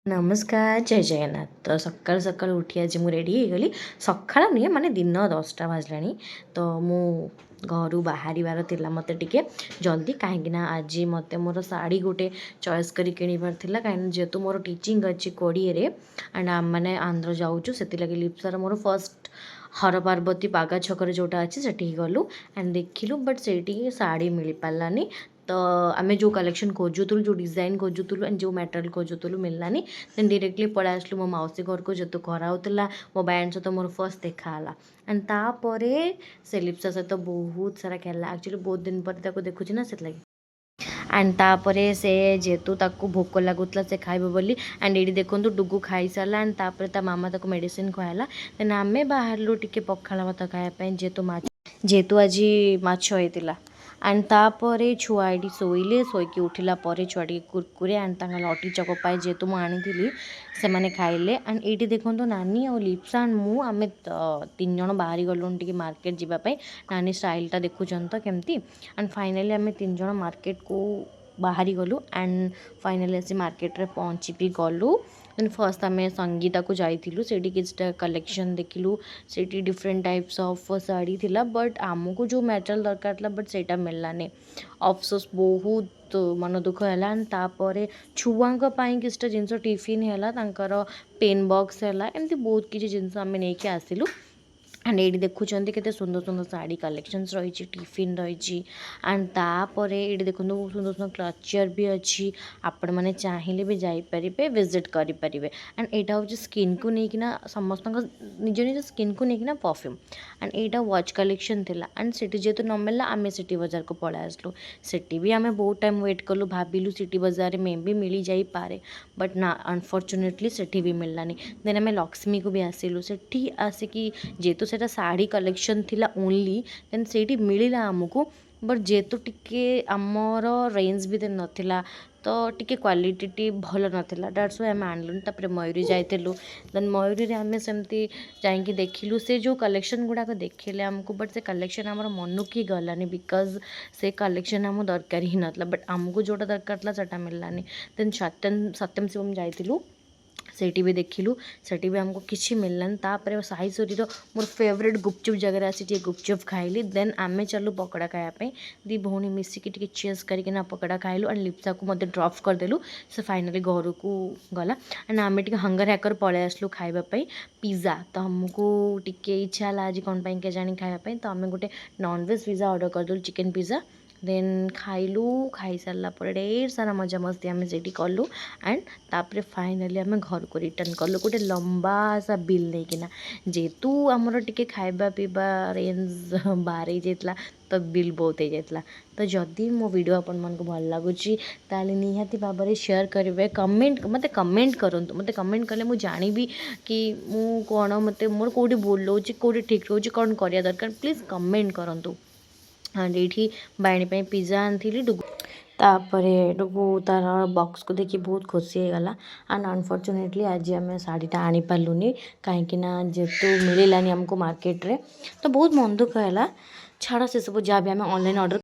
नमस्कार जय जगन्नाथ। तो सकाळु सकाळु उठी आज मु रेडी गली सकाळ नुहे माने दिन 10टा बाजलानी। तो मु घरु बाहर मत टिके जल्दी कहीं आज मत मोर शाढ़ी गोटे चॉइस करी किणवार थिला कहीं जेहेतु मोर टीचिंग अच्छी कोड़िए एंड आम मैंने आंध्र जाऊँ से लिप्सार मोर फर्स्ट हर पार्वती पागा छक जोटा अच्छे से गलु एंड देखिलु बट से शाढ़ी मिल पारानी। तो आम जो कलेक्शन खोजुलु जो डिजाइन खोजुलु एंड जो मटेरियल खोजुलु मिललानी देन डायरेक्टली पड़ा आसलु मो मौसी घर को जेतु खरा होता मो बैंड सहित मोर फर्स्ट देखाला एंड तापर से लिप्सा सहित बहुत सारा खेला एक्चुअली बहुत दिन पर देखुची ना से लगी एंड तापर से जेहेतु ताकू भोक लगुला से खाइब बोली एंड ये देखो डुगु खाई सारा एंड तापर ता मामा ताको मेडिसिन खुआला देन आमे बाहर टिके पखाला भात खायापी जेहेतु आज माछ होता एंड तापर छुआ ये शोले शोक उठिला छुआ कुरकुरे एंड लटी चक पाए जेहेतु मुझे से मैंने खाइले एंड ये देखो नानी और लिप्सा एंड मु आम 3 जन बाहरी गलुन टी मार्केट जावाई नानी स्टाइलटा देखुन तो केमती एंड फाइनाली आम 3 जन मार्केट को बाहरी गलु एंड फाइनाली आसी मार्केट रे पहुँची भी गलु देन फर्स्ट आम संगीता को जाइलु से किसी कलेक्शन देखिलु से डिफरेंट टाइप्स ऑफ साड़ी थिला बट आमको जो मटेरियल दरकार था बट सेटा मिललानी अफसोस बहुत मन दुख है एंड तापर छुआ किसी जिनस टिफिन है पेन बॉक्स है एमती बहुत किसी जिनस आम नहीं आसिलु एंड ये देखुं के सुंदर सुंदर साड़ी कलेक्शंस रही टिफिन रही एंड तापर ये देखो सुंदर सुंदर क्लचर भी अच्छी आपण मैंने चाहिए भी जापरें विजिट करेंगे एंड यहाँ हूँ स्किन को लेकिन समस्त निज निज स्किन को लेकिन परफ्यूम एंड यहाँ वॉच कलेक्शन थिला एंड सिटी जेहेतु न मिलला आम सिटी बाजार को पड़ा आसलु सिटी भी आम बहुत टाइम वेट कलु भाविलु सिटी बाजार में भी मिल जापे बट ना अनफॉर्चुनेटली सिटी भी मिललानी देन आम लक्ष्मी को भी आसिलु सेठी आसिकी जेहेतु से साड़ी कलेक्शन थिला ओनली देन से मिलला आमको बट जेहेतु टिके आमर रेंज भी नाला तो टिके क्वालिटी भल नाला डेट्स व्हाई आम आनलुन तापर मयूरी जाइलु देन मयूरी आम सेमती जाकि देखिलु से जो कलेक्शन गुड़ाक देखिले आमको बट से कलेक्शन आमर मन की गलानी बिकज से कलेक्शन आम दरकार ही नाला बट आमको जोटा दरकार था से मिललानी देन सत्यम शिवम जाइलु सेठी भी देखिलु सेठी भी हमको किसी मिललानी तापर साई सोरी मोर फेवरेट गुपचुप जगह आसी गुपचुप खाइली देन आम चलु पकड़ा खायापी दी भौणी मिसिकी टिके चेस करके पकड़ा खाइलु एंड लिप्सा को मत ड्रॉप करदेलु से फाइनाली घर को गला एंड आम टे हंगर हैकर पलि आसलु खाइबापी पिज्जा तो हमको टिके इच्छा है आज कौन के जानी खायापी तो आम गोटे नॉनवेज पिज्जा ऑर्डर करदेलु चिकेन पिज्जा देन खाइलु खाई सारापर ढेर सारा मजा मस्ती आम से कलु एंड तापर फाइनाली आम घर को रिटर्न कलु गोटे लंबा सा बिल लेकिना जेहेतु आमर टिके खाइबा पीबा रेंज बाहर हो जाता तो बिल बहुत हो जाता तो जदि मो वीडियो आपण मन को भल लगुच निहाती भाव में शेयर करेंगे कमेंट मत कमेंट करूँ मत कमेंट कले मुझे जानी कि मु कौन मत मोर कौटी भूल रोचे कौटी ठीक रोचे कौन करिया दरकार प्लीज कमेंट करूँ एंड ये बाणी पिज्जा आनी डुगु तापर डुगु तार बॉक्स को देखिए बहुत खुशी हो गला एंड अनफॉर्चुनेटली आज आम शाढ़ीटा आनी पार्लुनी कहीं जेहेतु मिललानी आमको मार्केट रे तो बहुत मन दुख है छाड़ से सब जहाँ भी आम ऑनलाइन ऑर्डर